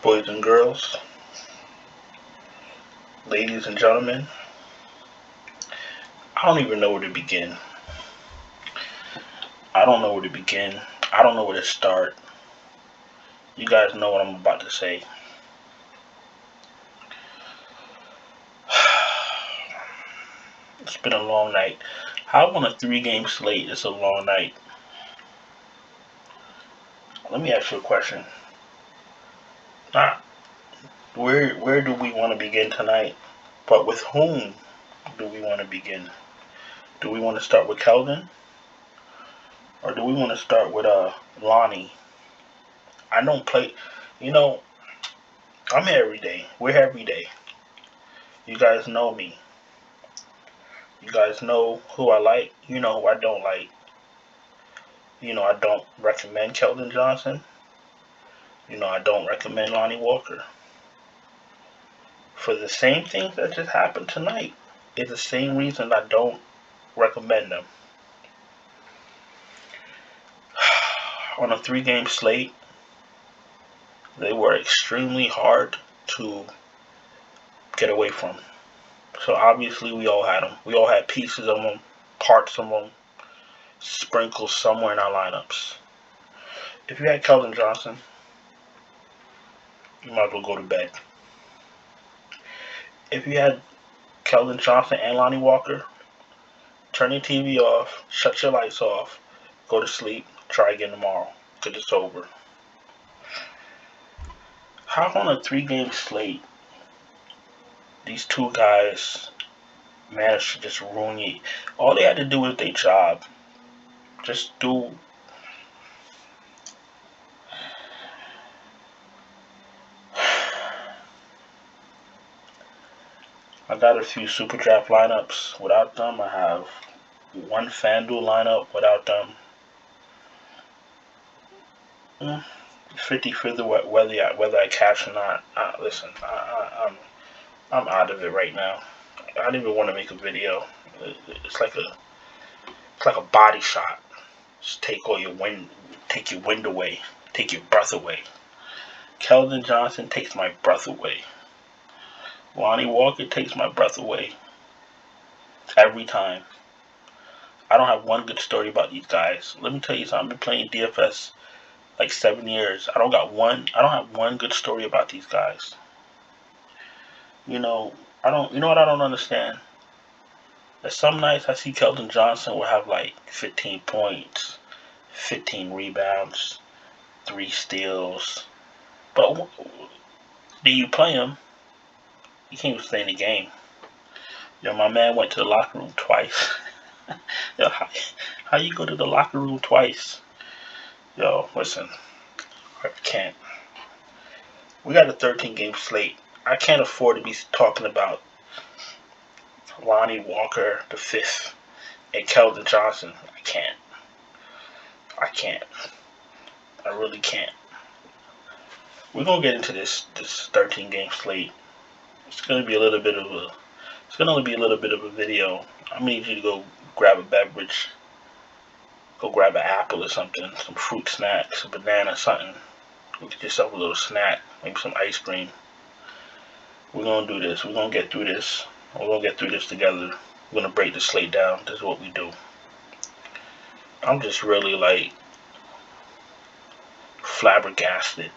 Boys and girls, ladies and gentlemen, I don't even know where to begin. I don't know where to begin. I don't know where to start. You guys know what I'm about to say. It's been a long night. How on a 3-game slate is a long night? Let me ask you a question. Not where do we want to begin tonight? But with whom do we want to begin? Do we want to start with Kelvin? Or do we want to start with Lonnie? I don't play, you know, I'm here every day. We're here every day. You guys know me. You guys know who I like. You know who I don't like. I don't recommend Keldon Johnson. I don't recommend Lonnie Walker. For the same things that just happened tonight, it's the same reason I don't recommend them. On a 3-game slate, they were extremely hard to get away from. So obviously we all had them. We all had pieces of them, parts of them, sprinkled somewhere in our lineups. If you had Keldon Johnson, you might as well go to bed. If you had Keldon Johnson and Lonnie Walker, turn your TV off, shut your lights off, go to sleep, try again tomorrow, because it's over. How on a 3-game slate these two guys managed to just ruin you? All they had to do was their job. Just do. I got a few Superdraft lineups without them. I have one Fanduel lineup without them. 50-50 whether I cash or not. Listen, I'm out of it right now. I don't even want to make a video. It's like a body shot. Just take your wind away, take your breath away. Keldon Johnson takes my breath away. Lonnie Walker takes my breath away. Every time. I don't have one good story about these guys. Let me tell you something. I've been playing DFS like 7 years. I don't have one good story about these guys. You know what I don't understand? That some nights I see Keldon Johnson will have like 15 points, 15 rebounds, 3 steals. But do you play him? You can't even stay in the game. My man went to the locker room twice. How you go to the locker room twice? Listen, I can't. We got a 13-game slate. I can't afford to be talking about Lonnie Walker the 5th and Keldon Johnson. I can't. I really can't. We're gonna get into this 13-game slate. It's gonna be a little bit of a video. I'm gonna need you to go grab a beverage, go grab an apple or something, some fruit snacks, a banana, something. Go get yourself a little snack, maybe some ice cream. We're gonna do this. We're gonna get through this. We're gonna get through this together. We're gonna break the slate down. This is what we do. I'm just really flabbergasted.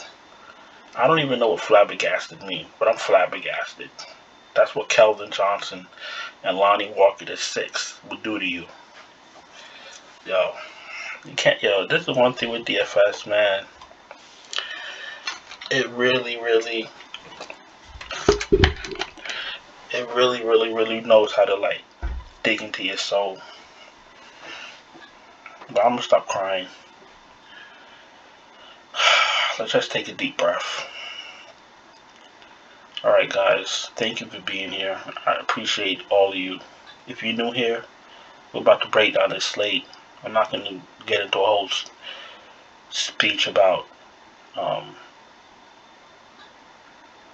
I don't even know what flabbergasted means, but I'm flabbergasted. That's what Keldon Johnson and Lonnie Walker the 6th would do to you. You can't. This is the one thing with DFS, man. It really knows how to dig into your soul. But I'm gonna stop crying. Let's just take a deep breath. Alright guys, thank you for being here. I appreciate all of you. If you're new here, we're about to break down this slate. I'm not going to get into a whole speech about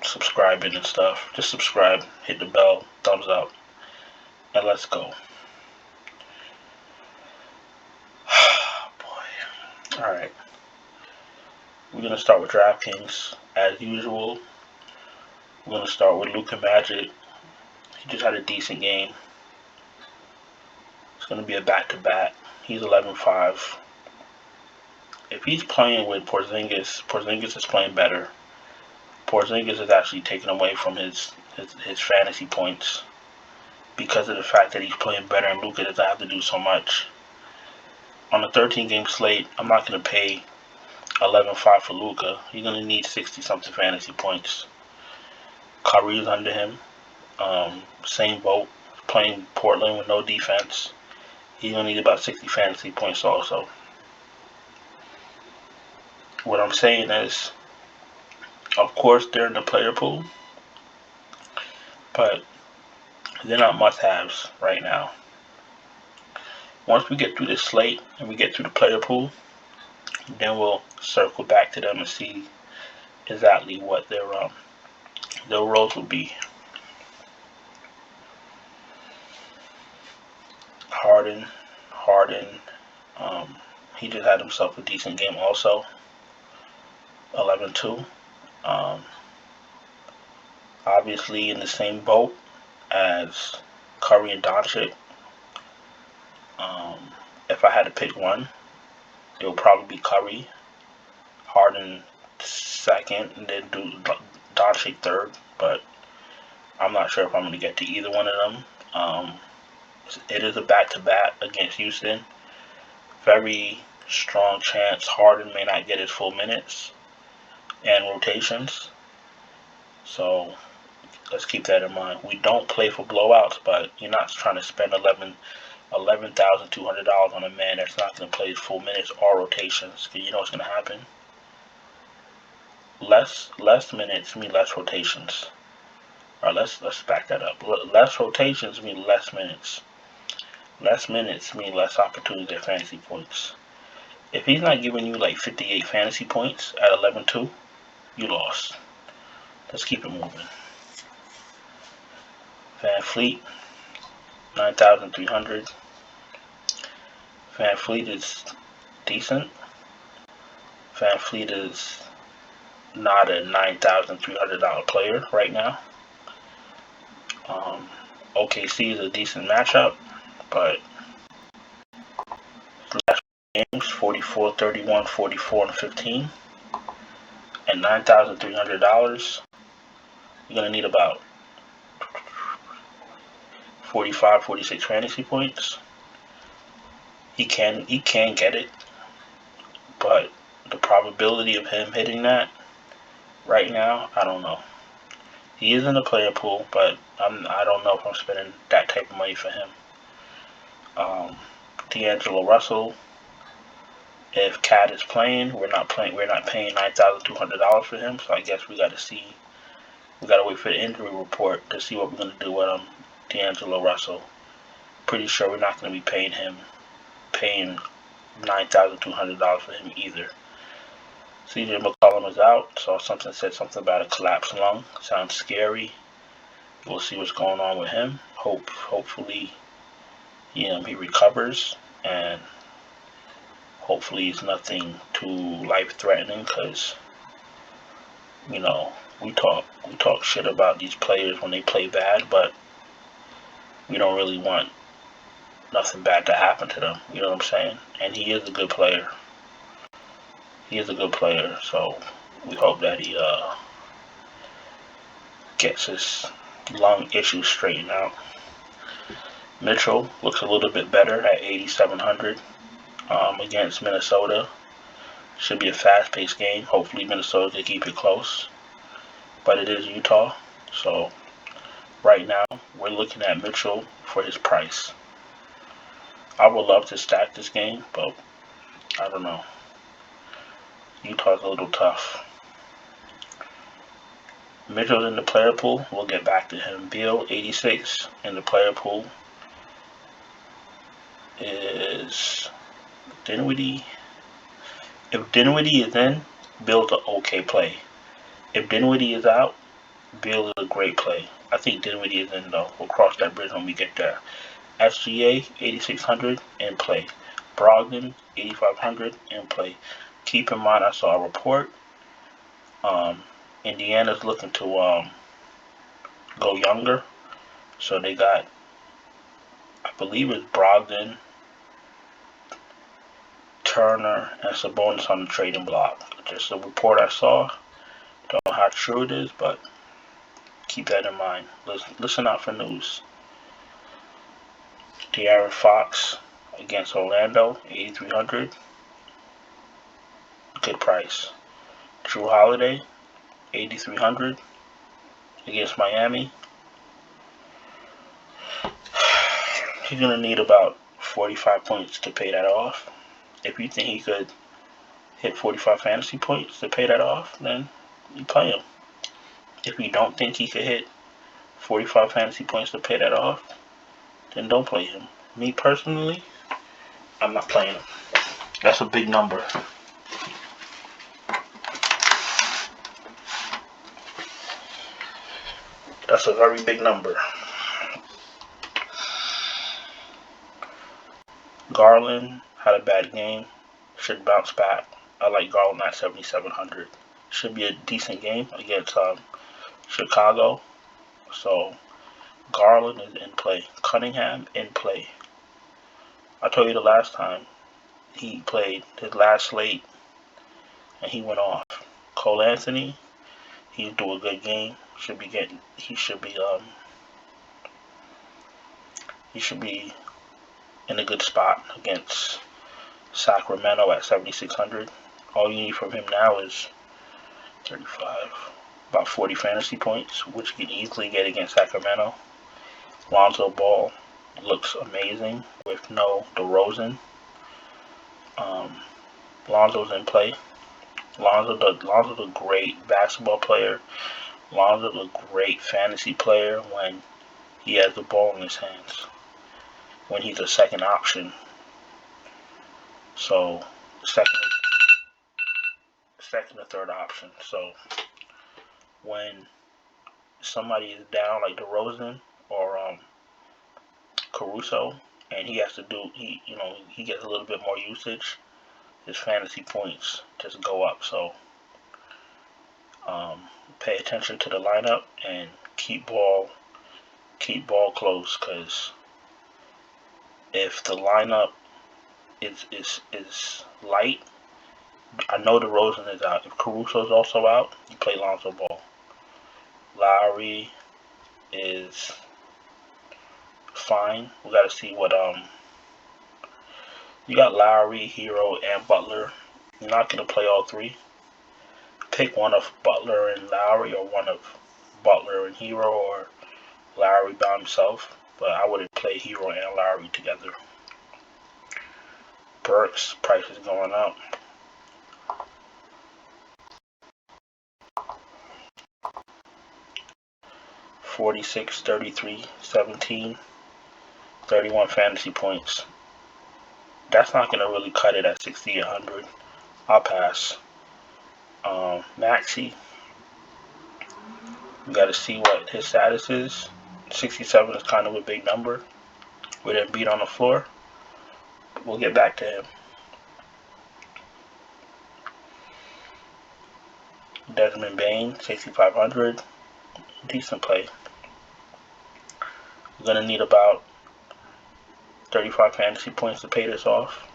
subscribing and stuff. Just subscribe, hit the bell, thumbs up, and let's go. Boy. Alright. We're going to start with Draftkings as usual. We're going to start with Luka Magic. He just had a decent game. It's going to be a back-to-back. He's 11-5. If he's playing with Porzingis, Porzingis is playing better. Porzingis is actually taken away from his fantasy points because of the fact that he's playing better and Luka doesn't have to do so much. On a 13-game slate, I'm not going to pay 11-5 for Luka. He's going to need 60-something fantasy points. Curry's under him. Same boat. Playing Portland with no defense. He's going to need about 60 fantasy points also. What I'm saying is, of course, they're in the player pool, but they're not must-haves right now. Once we get through this slate and we get through the player pool, then we'll circle back to them and see exactly what their roles will be. Harden, he just had himself a decent game also. 11-2. Obviously in the same boat as Curry and Doncic. If I had to pick one, it would probably be Curry, Harden second, and then do Doncic third. But I'm not sure if I'm going to get to either one of them. It is a back-to-back against Houston. Very strong chance Harden may not get his full minutes and rotations. So let's keep that in mind. We don't play for blowouts, but you're not trying to spend $11,200 on a man that's not going to play his full minutes or rotations, because you know what's going to happen. Less minutes mean less rotations. All right, let's back that up. Less rotations mean less minutes. Less minutes mean less opportunities at fantasy points. If he's not giving you like 58 fantasy points at 11-2, you lost. Let's keep it moving. VanVleet, 9,300. VanVleet is decent. VanVleet is not a $9,300 player right now. OKC is a decent matchup, but last games 44, 31, 44, and 15. At $9,300, you're gonna need about 45, 46 fantasy points. He can get it, but the probability of him hitting that right now, I don't know. He is in the player pool, but I don't know if I'm spending that type of money for him. D'Angelo Russell, if Cat is playing, we're not paying $9,200 for him. So I guess we got to wait for the injury report to see what we're gonna do with D'Angelo Russell. Pretty sure we're not gonna be paying $9,200 for him either. CJ McCollum is out, so something said something about a collapsed lung. Sounds scary. We'll see what's going on with him. Hopefully, he recovers, and hopefully it's nothing too life-threatening, because we talk shit about these players when they play bad, but we don't really want nothing bad to happen to them. You know what I'm saying? And he is a good player. So we hope that he gets his lung issues straightened out. Mitchell looks a little bit better at 8,700 against Minnesota. Should be a fast-paced game. Hopefully Minnesota can keep it close. But it is Utah. So right now we're looking at Mitchell for his price. I would love to stack this game, but I don't know. Utah's a little tough. Mitchell's in the player pool. We'll get back to him. Beal, 86 in the player pool. Is Dinwiddie. If Dinwiddie is in, Beal's an okay play. If Dinwiddie is out, Beal is a great play. I think Dinwiddie is in though. We'll cross that bridge when we get there. SGA, 8,600 in play. Brogdon, 8,500 in play. keep in mind I saw a report. Indiana's looking to go younger, so they got, I believe it's Brogdon, Turner, and Sabonis on the trading block. Just a report I saw. Don't know how true it is, but keep that in mind. Listen out for news. De'Aaron Fox against Orlando, 8,300. Good price. Drew Holiday, 8,300 against Miami. He's going to need about 45 points to pay that off. If you think he could hit 45 fantasy points to pay that off, then you play him. If you don't think he could hit 45 fantasy points to pay that off, then don't play him. Me personally, I'm not playing him. That's a big number. That's a very big number. Garland had a bad game. Should bounce back. I like Garland at 7,700. Should be a decent game against Chicago. So Garland is in play. Cunningham in play. I told you the last time he played his last slate and he went off. Cole Anthony, he's doing a good game. He should be in a good spot against Sacramento at 7,600. All you need from him now is 35, about 40 fantasy points, which you can easily get against Sacramento. Lonzo Ball looks amazing with no DeRozan. Lonzo's in play. Lonzo's a great basketball player. Lonzo's a great fantasy player when he has the ball in his hands, when he's a second option. So second or third option. So when somebody is down like DeRozan or Caruso, and he gets a little bit more usage, his fantasy points just go up. So pay attention to the lineup and keep ball close, because if the lineup is light, I know DeRozan is out. If Caruso's also out, you play Lonzo Ball. Lowry is fine. We got to see what you got. Lowry, Hero, and Butler. You're not going to play all three. Pick one of Butler and Lowry, or one of Butler and Hero, or Lowry by himself. But I wouldn't play Hero and Lowry together. Burks price is going up. $46, $33, $17, $31 fantasy points. That's not going to really cut it at 6,800. I'll pass. Maxey, we got to see what his status is. 67 is kind of a big number with him beat on the floor. We'll get back to him. Desmond Bane, 6,500. Decent play. We're going to need about 35 fantasy points to pay this off.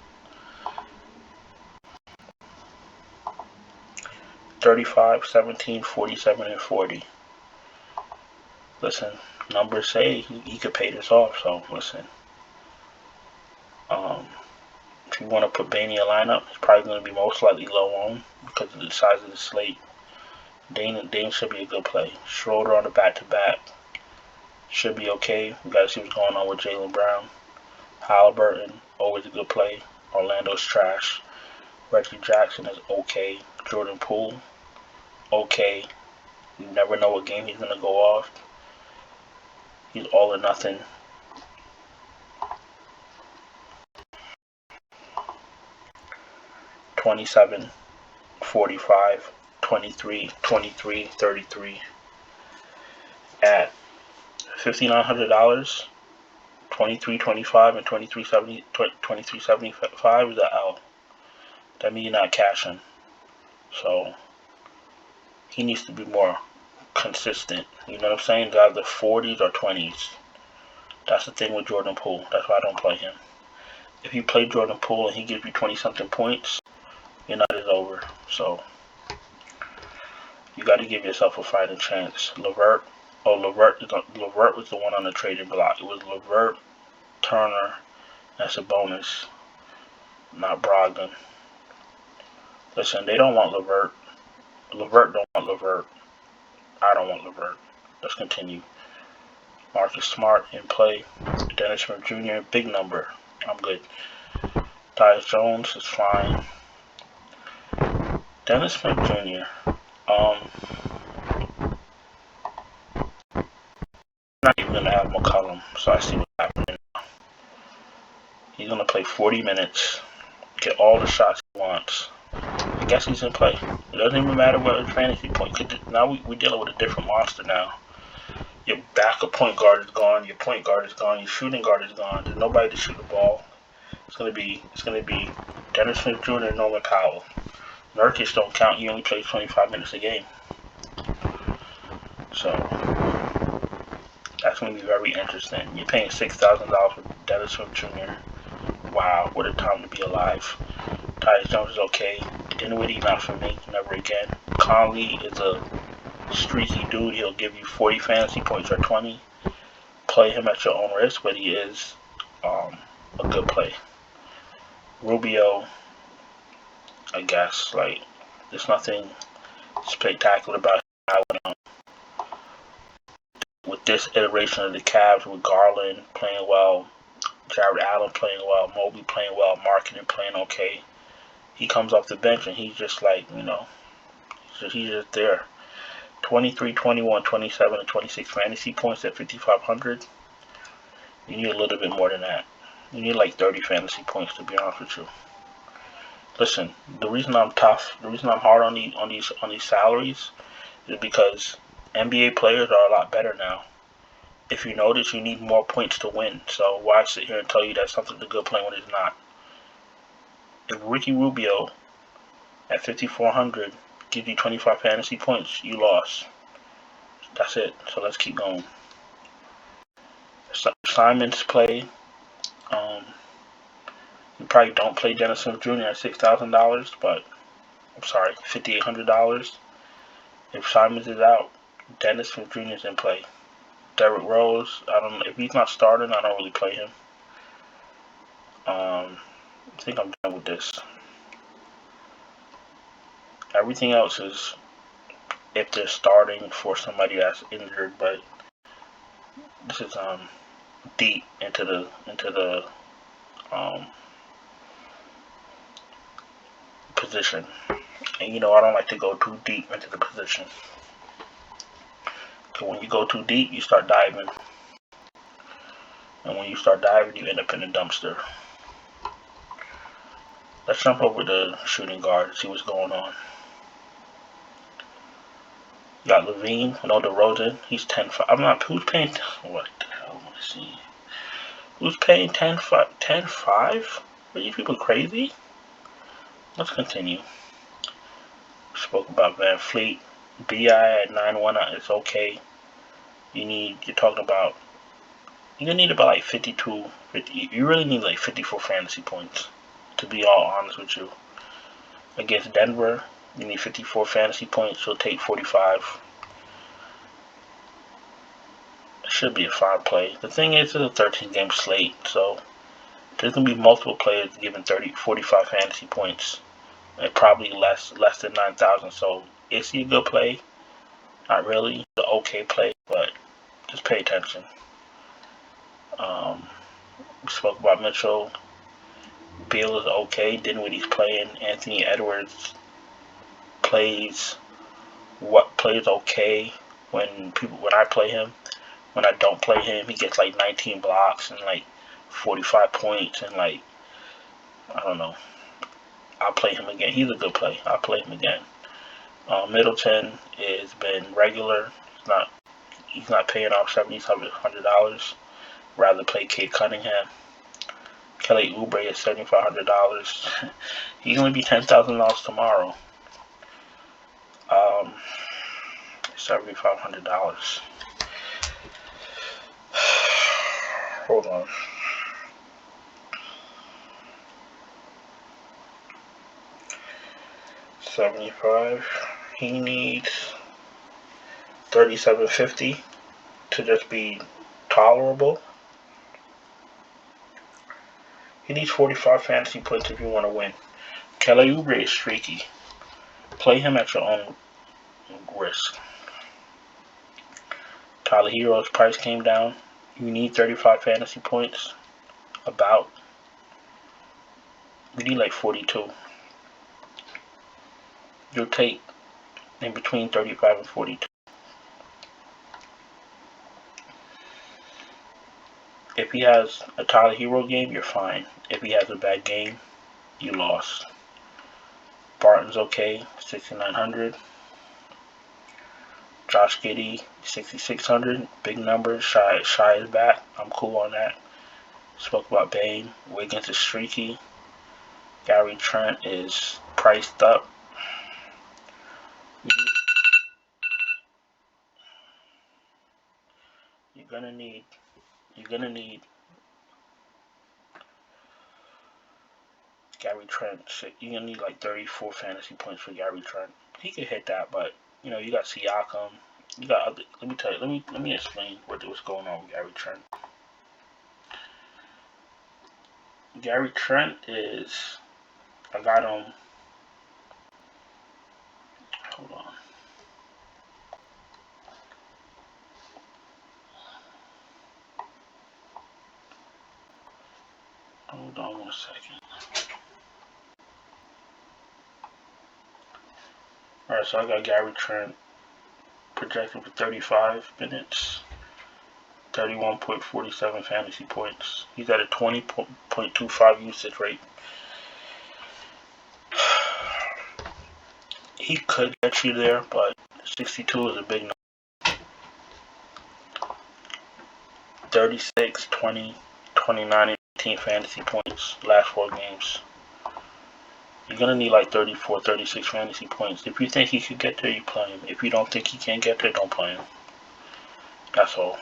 35, 17, 47, and 40. Listen, numbers say he could pay this off, so listen. If you want to put Bane in your lineup, it's probably going to be most likely low on because of the size of the slate. Dane should be a good play. Schroeder on the back-to-back should be okay. We got to see what's going on with Jaylen Brown. Halliburton, always a good play. Orlando's trash. Reggie Jackson is okay. Jordan Poole, okay. You never know what game he's going to go off. He's all or nothing. $27, $45, $23, $23, $33. At $5,900, $23.25 and $23.75 is an L. that means you're not cashing. So he needs to be more consistent. You know what I'm saying? Either 40s or 20s. That's the thing with Jordan Poole. That's why I don't play him. If you play Jordan Poole and he gives you 20-something points, your night is over. So you got to give yourself a fighting chance. Levert was the one on the trading block. It was Levert, Turner, that's a bonus, not Brogdon. Listen, they don't want Levert. Levert don't want Levert. I don't want Levert. Let's continue. Marcus Smart in play. Dennis Smith Jr. big number. I'm good. Tyus Jones is fine. Dennis Smith Jr. Not even gonna have McCollum, so I see what's happening now. He's gonna play 40 minutes, get all the shots he wants. I guess he's in play. It doesn't even matter what his fantasy point. Now we're dealing with a different monster now. Your backup point guard is gone. Your point guard is gone. Your shooting guard is gone. There's nobody to shoot the ball. It's gonna be Dennis Smith Jr. and Norman Powell. Nurkic don't count. He only plays 25 minutes a game. So that's going to be very interesting. You're paying $6,000 for Dennis Smith Jr. Wow, what a time to be alive. Tyus Jones is okay. Dinwiddie, not for me. Never again. Conley is a streaky dude. He'll give you 40 fantasy points or 20. Play him at your own risk, but he is a good play. Rubio, I guess, like, there's nothing spectacular about him. With this iteration of the Cavs, with Garland playing well, Jared Allen playing well, Mobley playing well, Markkanen playing okay, he comes off the bench and he's just like, he's just there. 23, 21, 27, and 26 fantasy points at 5,500. You need a little bit more than that. You need like 30 fantasy points, to be honest with you. Listen, the reason I'm tough, the reason I'm hard on these salaries is because NBA players are a lot better now. If you notice, you need more points to win. So why sit here and tell you that something's a good play when it's not? If Ricky Rubio at 5,400 gives you 25 fantasy points, you lost. That's it. So let's keep going. Simon's play. You probably don't play Dennis Smith Jr. at $6,000, but I'm sorry, $5,800. If Simons is out, Dennis Smith Jr. is in play. Derrick Rose, I don't know if he's not starting. I don't really play him. I think I'm done with this. Everything else is if they're starting for somebody that's injured, but this is deep into the position, and I don't like to go too deep into the position. So when you go too deep, you start diving. And when you start diving, you end up in a dumpster. Let's jump over to shooting guard and see what's going on. You got Levine, DeRozan. He's 10-5. I'm not. Who's paying? What the hell? Let's see. Who's paying 10-5? Are you people crazy? Let's continue. We spoke about Van Fleet. BI at 9-1, it's okay. You're talking about, you need about like 52, 50, you really need like 54 fantasy points, to be all honest with you. Against Denver, you need 54 fantasy points, you'll take 45. It should be a fine play. The thing is, it's a 13-game slate, so there's going to be multiple players giving 45 fantasy points, and probably less than 9,000, so is he a good play? Not really. It's an okay play, but just pay attention. We spoke about Mitchell. Beal is okay. Dinwiddie's playing. Anthony Edwards plays okay when I play him. When I don't play him, he gets like 19 blocks and like 45 points and like, I don't know. I'll play him again. He's a good play. I'll play him again. Middleton has been regular. He's not paying off $7,700. Rather play Cade Cunningham. Kelly Oubre is $7,500. He's gonna be $10,000 tomorrow. $7,500. Hold on. $75. He needs $3,750 to just be tolerable. He needs 45 fantasy points if you want to win. Kelly Oubre is streaky. Play him at your own risk. Tyler Hero's price came down. You need 35 fantasy points. About. You need like 42. You'll take in between 35 and 42. If he has a Tyler Hero game, you're fine. If he has a bad game, you lost. Barton's okay, 6,900. Josh Giddey, 6,600. Big numbers. Shy is back. I'm cool on that. Spoke about Bane. Wiggins is streaky. Gary Trent is priced up. You're gonna need Gary Trent. You're gonna need like 34 fantasy points for Gary Trent. He could hit that, but you know you got Siakam. You got other. Let me tell you. Let me explain what's going on with Gary Trent. Gary Trent is. I got him. Hold on. Hold on 1 second. Alright, so I got Gary Trent projected for 35 minutes, 31.47 fantasy points. He's at a 20.25 usage rate. He could get you there, but 62 is a big number. 36, 20, 29, and 18 fantasy points last 4 games. You're going to need like 34, 36 fantasy points. If you think he could get there, you play him. If you don't think he can get there, don't play him. That's all.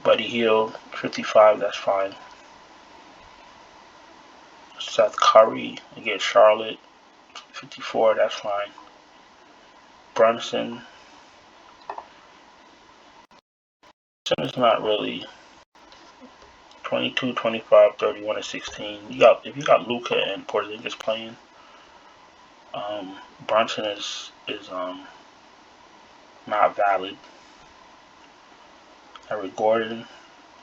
Buddy Hield, 55, that's fine. Seth Curry against Charlotte, 54, that's fine. Brunson is not really 22, 25, 31, and 16. If you got Luka and Porzingis playing, Brunson is not valid. Eric Gordon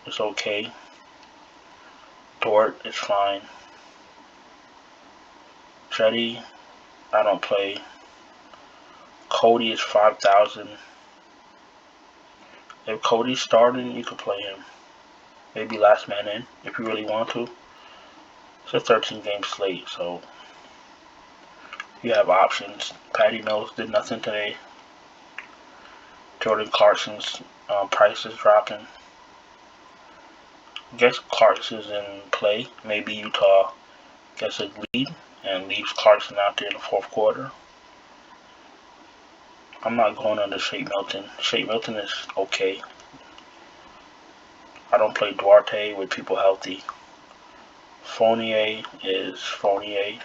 is okay. Dort is fine. Jetty, I don't play. Cody is 5,000. If Cody's starting, you could play him. Maybe last man in, if you really want to. It's a 13-game slate, so you have options. Patty Mills did nothing today. Jordan Clarkson's price is dropping. I guess Clarkson's in play. Maybe Utah gets a lead and leaves Clarkson out there in the 4th quarter. I'm not going under Shake Milton. Shake Milton is okay. I don't play Duarte with people healthy. Fournier is Fournier.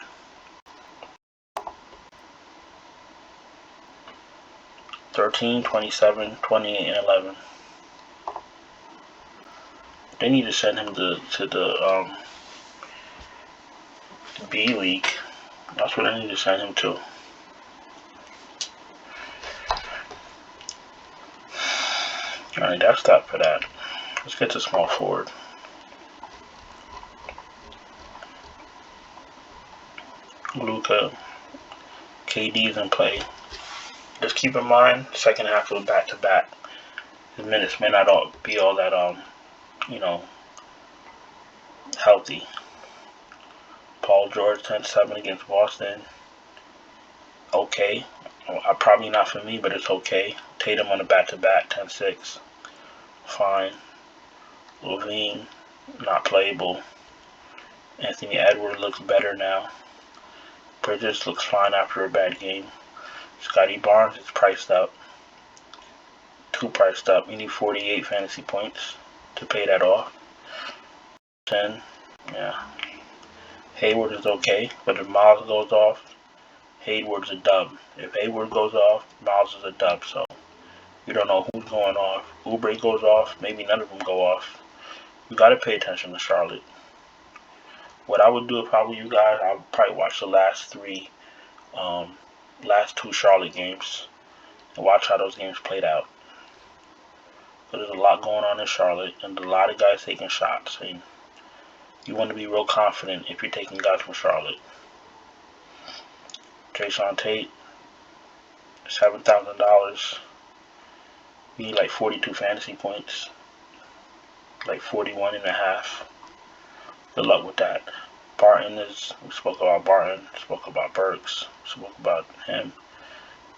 $13, $27, $28, and $11. They need to send him to the B League. That's what I need to send him to. Alright, that's that for that. Let's get to small forward. Luka, KD's in play. Just keep in mind, second half of back-to-back. His minutes may not be all that, healthy. Paul George, 10-7 against Boston. Okay. Probably not for me, but it's okay. Tatum on the back-to-back, 10-6. Fine. Levine, not playable. Anthony Edwards looks better now. Bridges looks fine after a bad game. Scotty Barnes is priced up. Too priced up. You need 48 fantasy points to pay that off. 10. Yeah. Hayward is okay, but if Miles goes off, Hayward's a dub. If Hayward goes off, Miles is a dub. So you don't know who's going off. Oubre goes off, maybe none of them go off. You gotta pay attention to Charlotte. What I would do if I were you guys, I would probably watch the last two Charlotte games and watch how those games played out. But there's a lot going on in Charlotte and a lot of guys taking shots. And you want to be real confident if you're taking guys from Charlotte. Jason Tate, $7,000. You need like 42 fantasy points, like 41.5. Good luck with that. Barton we spoke about Barton, spoke about Burks, spoke about him.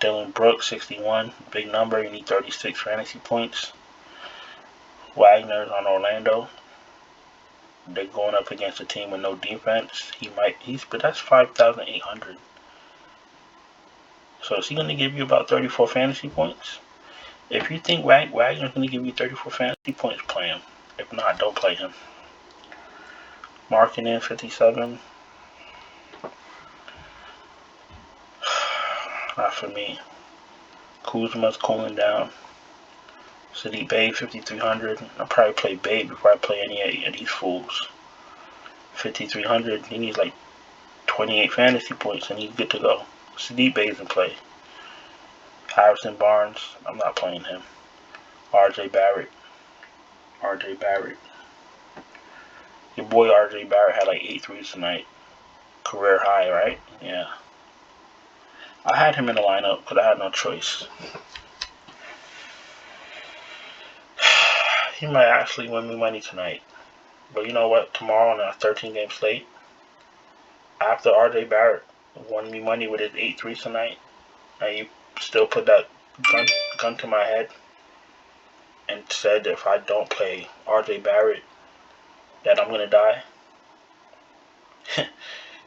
Dylan Brooks, 61, big number. You need 36 fantasy points. Wagner's on Orlando. They're going up against a team with no defense. But that's 5,800. So is he going to give you about 34 fantasy points? If you think Wagner's going to give you 34 fantasy points, play him. If not, don't play him. Marketing 57. Not for me. Kuzma's cooling down. Sadiq Bey 5,300. I'll probably play Bey before I play any of these fools. 5,300. He needs like 28 fantasy points and he's good to go. Sadiq Bey's in play. Harrison Barnes. I'm not playing him. RJ Barrett. Your boy RJ Barrett had like 8 threes tonight. Career high, right? Yeah. I had him in the lineup because I had no choice. He might actually win me money tonight. But you know what? Tomorrow on a 13-game slate, after RJ Barrett won me money with his 8 threes tonight, and you still put that gun to my head and said that if I don't play RJ Barrett, that I'm going to die,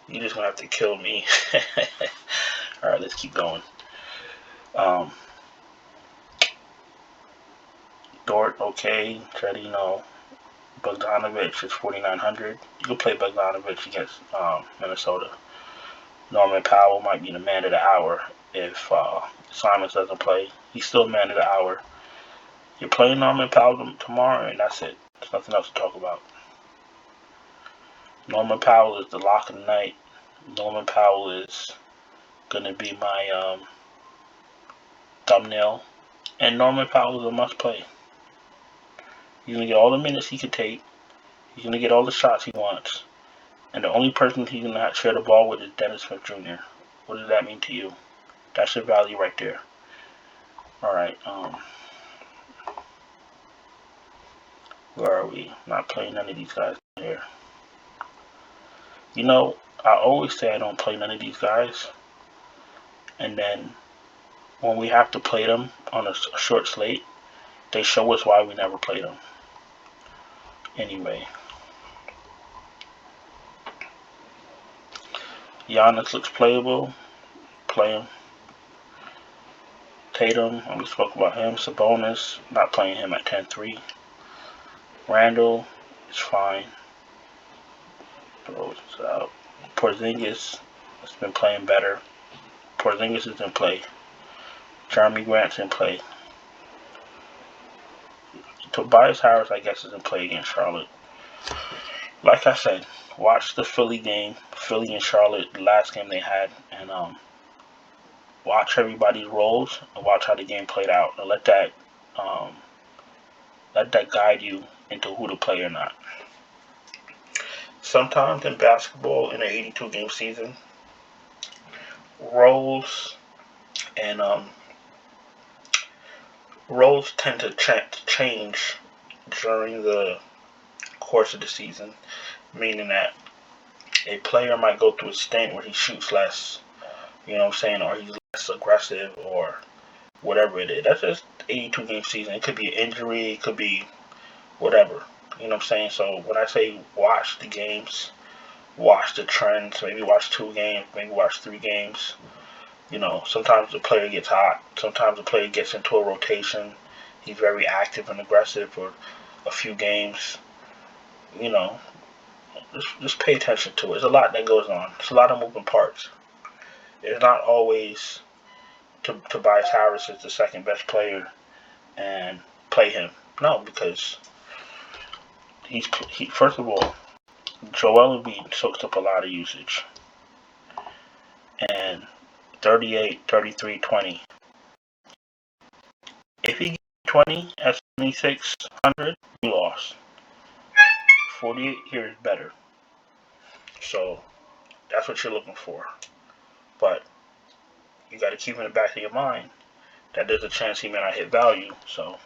you're just going to have to kill me. Alright, let's keep going. Dort, okay. Tredino. Bogdanovich is 4,900. You can play Bogdanovich against Minnesota. Norman Powell might be the man of the hour if Simons doesn't play. He's still man of the hour. You're playing Norman Powell tomorrow, and that's it. There's nothing else to talk about. Norman Powell is the lock of the night. Norman Powell is going to be my thumbnail. And Norman Powell is a must-play. He's going to get all the minutes he can take. He's going to get all the shots he wants. And the only person he's going to share the ball with is Dennis Smith Jr. What does that mean to you? That's your value right there. Alright, where are we? Not playing none of these guys here. You know, I always say I don't play none of these guys. And then when we have to play them on a short slate, they show us why we never played them. Anyway. Giannis looks playable. Play him. Tatum, we spoke about him. Sabonis, not playing him at 10-3. Randall is fine. Throws out. Porzingis has been playing better. Porzingis is in play. Jeremy Grant's in play. Tobias Harris, I guess, is in play against Charlotte. Like I said, watch the Philly game, Philly and Charlotte, the last game they had, and watch everybody's roles and watch how the game played out, and let that guide you into who to play or not. Sometimes in basketball, in an 82-game season, roles tend to change during the course of the season, meaning that a player might go through a stint where he shoots less, you know what I'm saying, or he's less aggressive or whatever it is. That's just 82-game season. It could be an injury, it could be whatever. You know what I'm saying? So when I say watch the games, watch the trends, maybe watch 2 games, maybe watch 3 games. You know, sometimes the player gets hot. Sometimes the player gets into a rotation. He's very active and aggressive for a few games. You know, just pay attention to it. There's a lot that goes on. There's a lot of moving parts. It's not always Tobias Harris is the second best player and play him. No, because he first of all, Joel Embiid soaks up a lot of usage. And 38, 33, 20. If he gets 20 at 7,600, you lost. 48 here is better. So that's what you're looking for. But you got to keep in the back of your mind that there's a chance he may not hit value. So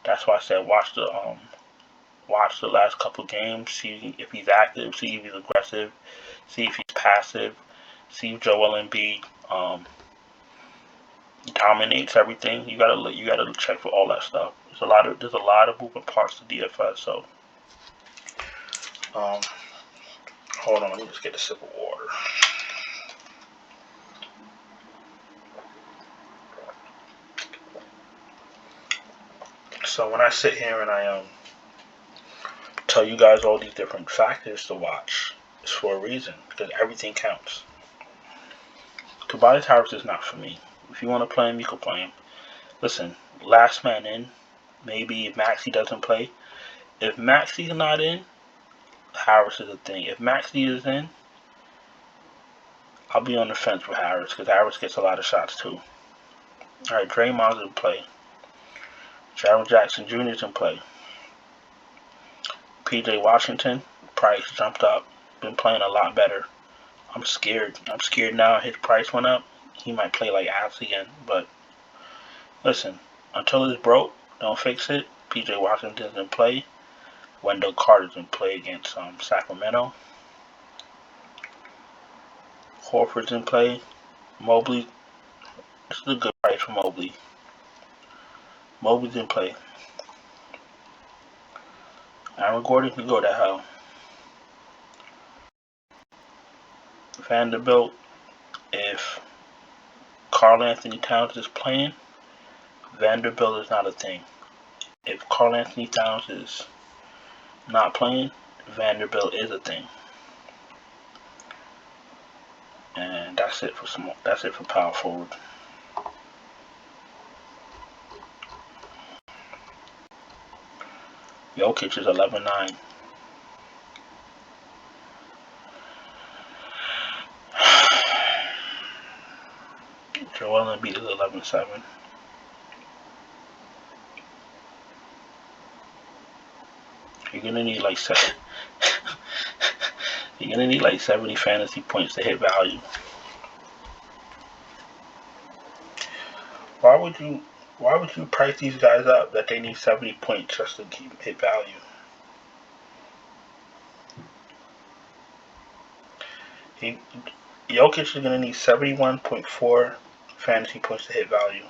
that's why I said watch the last couple games, see if he's active, see if he's aggressive, see if he's passive, see if Joel Embiid dominates everything. You gotta check for all that stuff. There's a lot of moving parts to DFS. So hold on, let me just get a sip of water. So when I sit here and I tell you guys all these different factors to watch, it's for a reason, because everything counts. Tobias Harris is not for me. If you want to play him, you can play him. Listen, last man in. Maybe if Maxey doesn't play. If Maxey's not in, Harris is a thing. If Maxey is in, I'll be on the fence with Harris, because Harris gets a lot of shots too. Alright, Draymond's in play. Jaren Jackson Jr. is in play. PJ Washington, price jumped up. Been playing a lot better. I'm scared. I'm scared now his price went up. He might play like ass again. But listen, until it's broke, don't fix it. PJ Washington's in play. Wendell Carter's in play against Sacramento. Horford's in play. Mobley. This is a good price for Mobley. Mobley's in play. Aaron Gordon can go to hell. Vanderbilt, if Karl Anthony Towns is playing, Vanderbilt is not a thing. If Karl Anthony Towns is not playing, Vanderbilt is a thing. And that's it for power forward. Jokic is 11-9. Joel Embiid is 11-7. You're gonna need like 70 fantasy points to hit value. Why would you price these guys up that they need 70 points just to hit value? Jokic is going to need 71.4 fantasy points to hit value.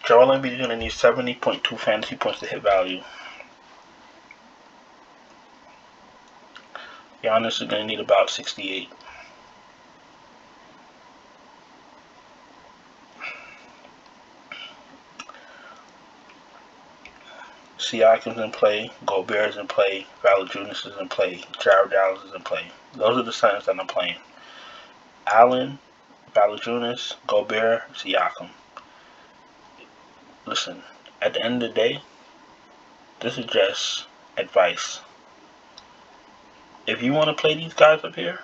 Joel Embiid is going to need 70.2 fantasy points to hit value. Giannis is going to need about 68. Siakam's in play, Gobert is in play, Valanciunas is in play, Jared Allen is in play. Those are the centers that I'm playing. Allen, Valanciunas, Gobert, Siakam. Listen, at the end of the day, this is just advice. If you want to play these guys up here,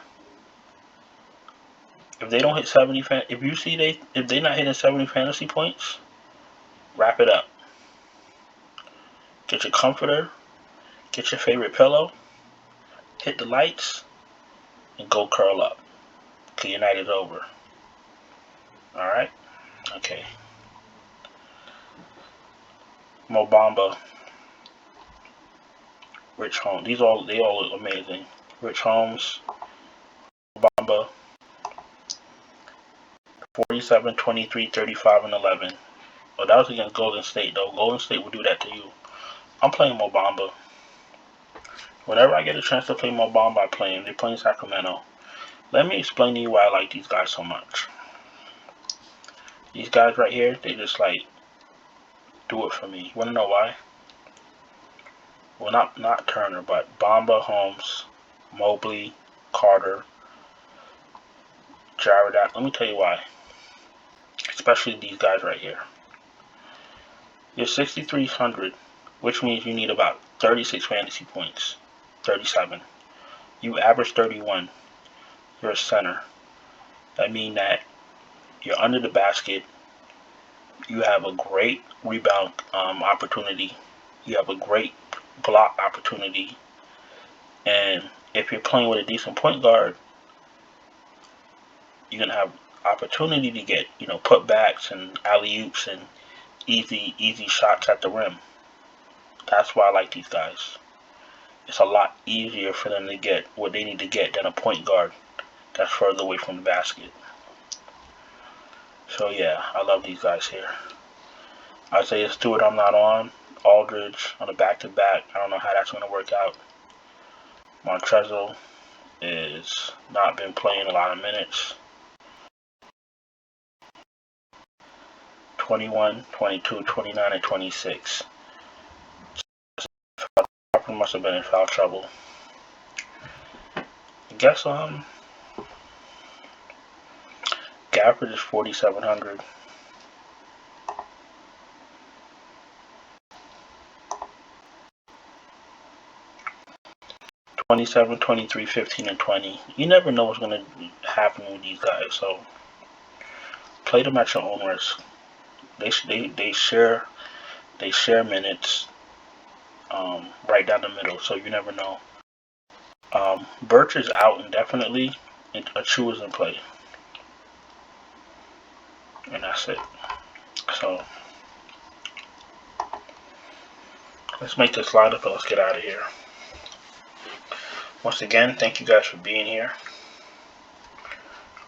if they don't hit 70, if they're not hitting 70 fantasy points, wrap it up. Get your comforter, get your favorite pillow, hit the lights, and go curl up. Because your night is over. Alright? Okay. Mo Bamba. Rich Holmes. They all look amazing. Rich Holmes. Bamba. 47, 23, 35, and 11. Oh, that was against Golden State, though. Golden State will do that to you. I'm playing Mo Bamba. Whenever I get a chance to play Mo Bamba, I play him. They're playing Sacramento. Let me explain to you why I like these guys so much. These guys right here, they just like do it for me. You wanna know why? Well, not Turner, but Bamba, Holmes, Mobley, Carter, Jared. Let me tell you why. Especially these guys right here. You're 6,300, which means you need about 36 fantasy points. 37. You average 31. You're a center. That means that you're under the basket. You have a great rebound opportunity. You have a great block opportunity. And if you're playing with a decent point guard, you're going to have opportunity to get, putbacks and alley-oops and easy shots at the rim. That's why I like these guys. It's a lot easier for them to get what they need to get than a point guard that's further away from the basket. So yeah, I love these guys here. Isaiah Stewart, I'm not on. Aldridge on a back-to-back. I don't know how that's going to work out. Montrezl is not been playing a lot of minutes. 21, 22, 29, and 26. Must have been in foul trouble. I guess Gafford is 4,700. $27, 23, 15, and 20. You never know what's gonna happen with these guys, so play them at your own risk. They share minutes right down the middle, so you never know. Birch is out indefinitely, and Achu is in play. And that's it. So let's make this lineup and let's get out of here. Once again, thank you guys for being here.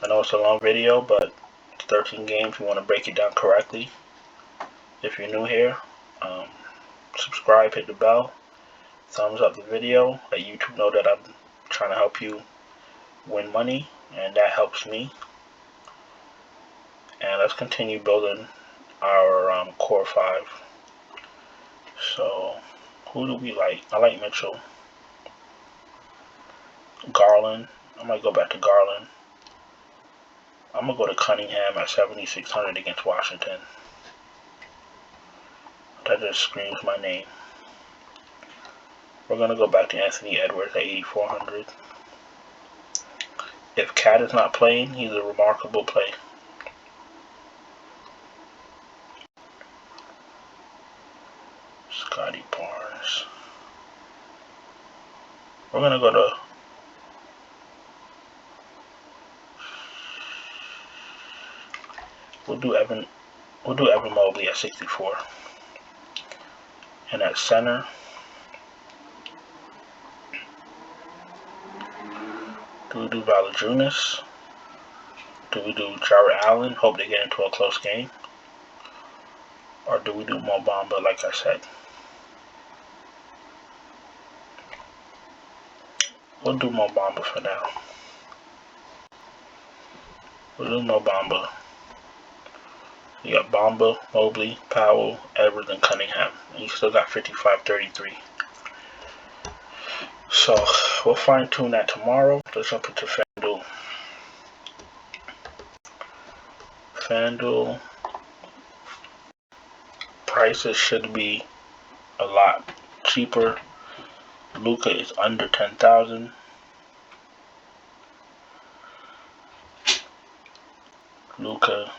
I know it's a long video, but it's 13 games. We want to break it down correctly. If you're new here, subscribe, hit the bell, thumbs up the video. Let YouTube know that I'm trying to help you win money, and that helps me. And let's continue building our core 5. So, who do we like? I like Mitchell. Garland. I might go back to Garland. I'm going to go to Cunningham at 7,600 against Washington. That just screams my name. We're going to go back to Anthony Edwards at 8,400. If Cat is not playing, he's a remarkable play. Scotty Barnes. We're going to go to We'll do Evan Mobley at 64. And at center, do we do Valanciunas? Do we do Jared Allen? Hope they get into a close game. Or do we do Mo Bamba like I said? We'll do Mo Bamba for now. We'll do Mo Bamba. You got Bamba, Mobley, Powell, Edwards, and Cunningham. And you still got 55-33. So, we'll fine tune that tomorrow. Let's jump into Fanduel. Fanduel prices should be a lot cheaper. Luka is under 10,000. Luka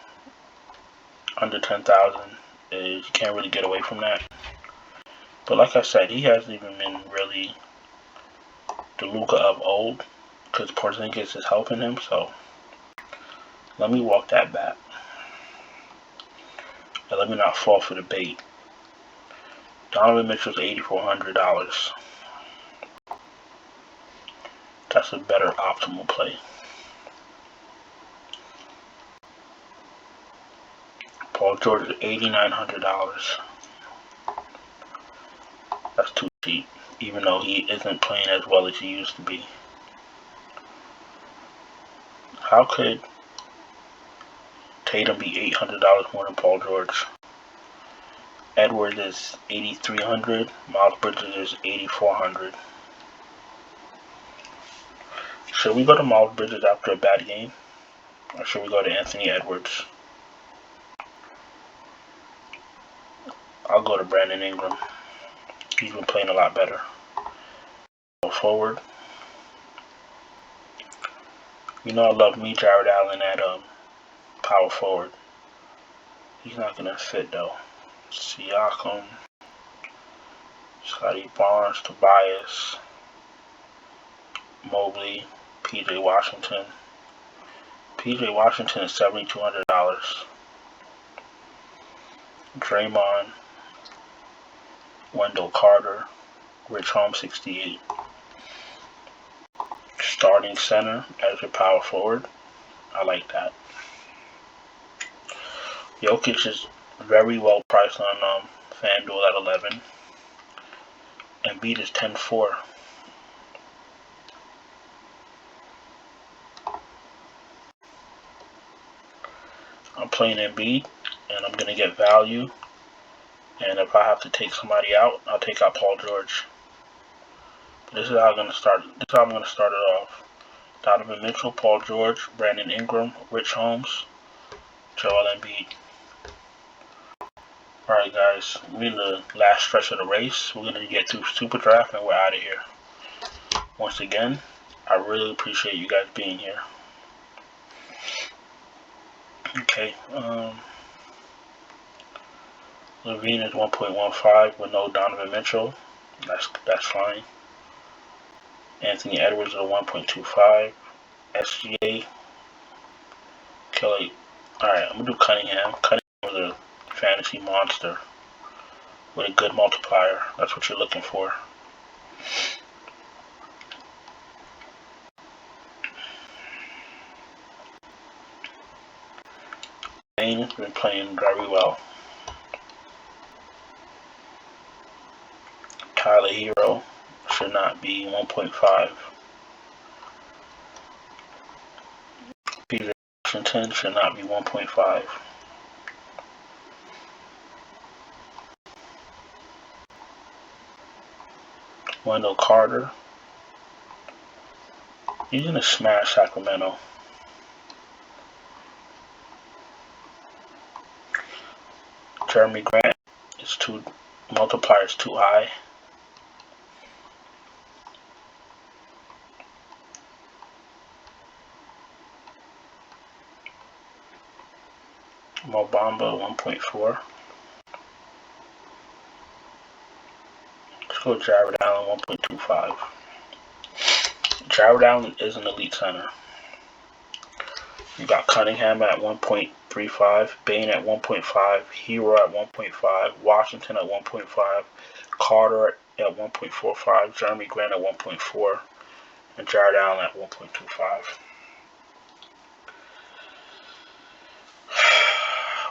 under 10,000 is, you can't really get away from that. But like I said, he hasn't even been really the Luka of old because Porzingis is helping him. So let me walk that back. And let me not fall for the bait. Donovan Mitchell's $8,400. That's a better optimal play. Paul George is $8,900. That's too cheap, even though he isn't playing as well as he used to be. How could Tatum be $800 more than Paul George? Edwards is $8,300. Miles Bridges is $8,400. Should we go to Miles Bridges after a bad game? Or should we go to Anthony Edwards? I'll go to Brandon Ingram. He's been playing a lot better. Go forward. You know I love me Jared Allen at power forward. He's not going to fit though. Siakam, Scotty Barnes, Tobias, Mobley, PJ Washington. PJ Washington is $7,200. Draymond, Wendell Carter, Rich Holmes 68. Starting center as your power forward. I like that. Jokic is very well priced on Fanduel at 11. Embiid is 10-4. I'm playing Embiid, and I'm gonna get value. And if I have to take somebody out, I'll take out Paul George. This is how I'm gonna start. This is how I'm gonna start it off. Donovan Mitchell, Paul George, Brandon Ingram, Rich Holmes, Joel Embiid. Alright guys, we're in the last stretch of the race. We're gonna get through Superdraft and we're out of here. Once again, I really appreciate you guys being here. Okay, Levine is 1.15 with no Donovan Mitchell. That's fine. Anthony Edwards is a 1.25. SGA. Kelly. Alright, I'm gonna do Cunningham. Cunningham was a fantasy monster with a good multiplier. That's what you're looking for. Bane's been playing very well. Tyler Hero should not be 1.5. PJ Washington should not be 1.5. Wendell Carter. He's gonna smash Sacramento. Jeremy Grant is multiplier is too high. Bamba 1.4. Let's go Jared Allen 1.25. Jared Allen is an elite center. You got Cunningham at 1.35, Bane at 1.5, Hero at 1.5, Washington at 1.5, Carter at 1.45, Jeremy Grant at 1.4, and Jared Allen at 1.25.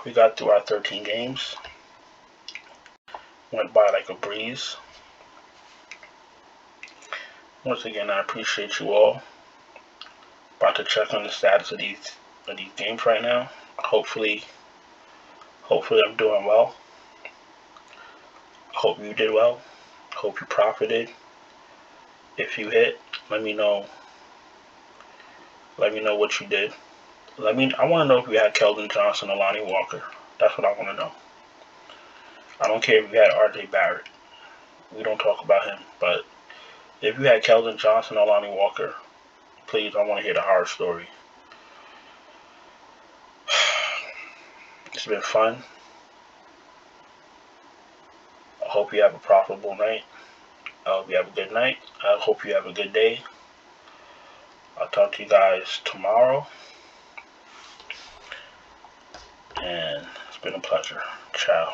We got through our 13 games. Went by like a breeze. Once again, I appreciate you all. About to check on the status of these games right now. Hopefully I'm doing well. Hope you did well. Hope you profited. If you hit, let me know. Let me know what you did. I want to know if you had Keldon Johnson or Lonnie Walker. That's what I want to know. I don't care if you had RJ Barrett. We don't talk about him. But if you had Keldon Johnson or Lonnie Walker, please, I want to hear the horror story. It's been fun. I hope you have a profitable night. I hope you have a good night. I hope you have a good day. I'll talk to you guys tomorrow. And it's been a pleasure. Ciao.